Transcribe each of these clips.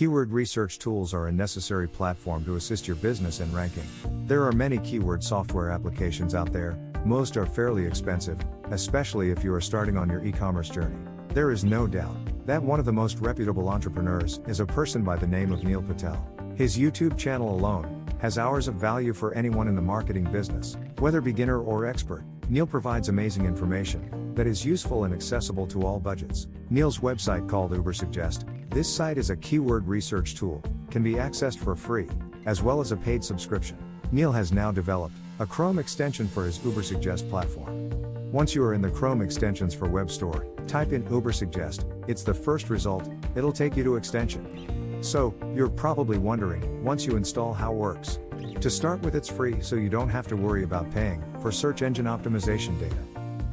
Keyword research tools are a necessary platform to assist your business in ranking. There are many keyword software applications out there. Most are fairly expensive, especially if you are starting on your e-commerce journey. There is no doubt that one of the most reputable entrepreneurs is a person by the name of Neil Patel. His YouTube channel alone has hours of value for anyone in the marketing business, whether beginner or expert. Neil provides amazing information that is useful and accessible to all budgets. Neil's website, called Ubersuggest, this site is a keyword research tool, can be accessed for free, as well as a paid subscription. Neil has now developed a Chrome extension for his Ubersuggest platform. Once you are in the Chrome extensions for Web Store, type in Ubersuggest, it's the first result, it'll take you to extension. So, you're probably wondering, once you install, how it works. To start with, it's free, so you don't have to worry about paying for search engine optimization data.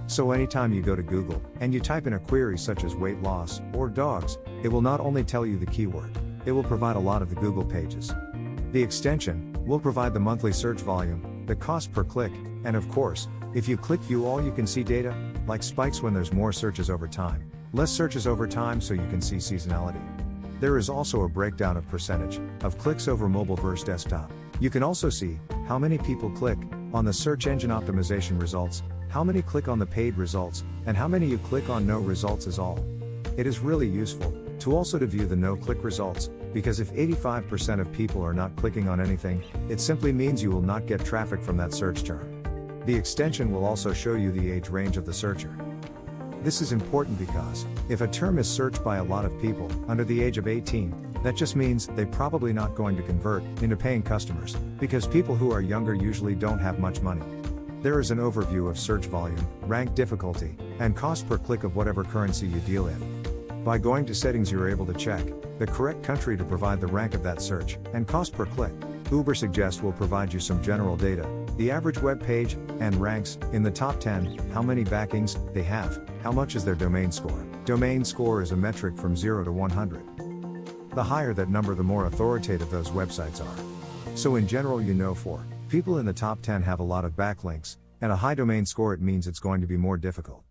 So anytime you go to Google, and you type in a query such as weight loss, or dogs, it will not only tell you the keyword, it will provide a lot of the Google pages. The extension will provide the monthly search volume, the cost per click, and of course, if you click view all, you can see data, like spikes when there's more searches over time, less searches over time, so you can see seasonality. There is also a breakdown of percentage of clicks over mobile versus desktop. You can also see how many people click on the search engine optimization results, how many click on the paid results, and how many you click on no results is all. It is really useful to also view the no-click results, because if 85% of people are not clicking on anything, it simply means you will not get traffic from that search term. The extension will also show you the age range of the searcher. This is important because, if a term is searched by a lot of people under the age of 18, that just means they're probably not going to convert into paying customers, because people who are younger usually don't have much money. There is an overview of search volume, rank difficulty, and cost per click of whatever currency you deal in. By going to settings, you're able to check the correct country to provide the rank of that search and cost per click. Ubersuggest will provide you some general data, the average web page, and ranks in the top 10, how many backlinks they have, how much is their domain score. Domain score is a metric from 0 to 100. The higher that number, the more authoritative those websites are. So in general, for people in the top 10 have a lot of backlinks, and a high domain score, it means it's going to be more difficult.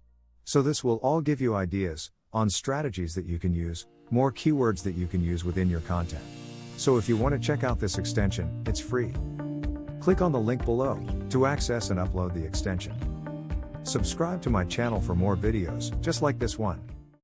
So this will all give you ideas on strategies that you can use, more keywords that you can use within your content. So if you want to check out this extension, it's free. Click on the link below to access and upload the extension. Subscribe to my channel for more videos just like this one.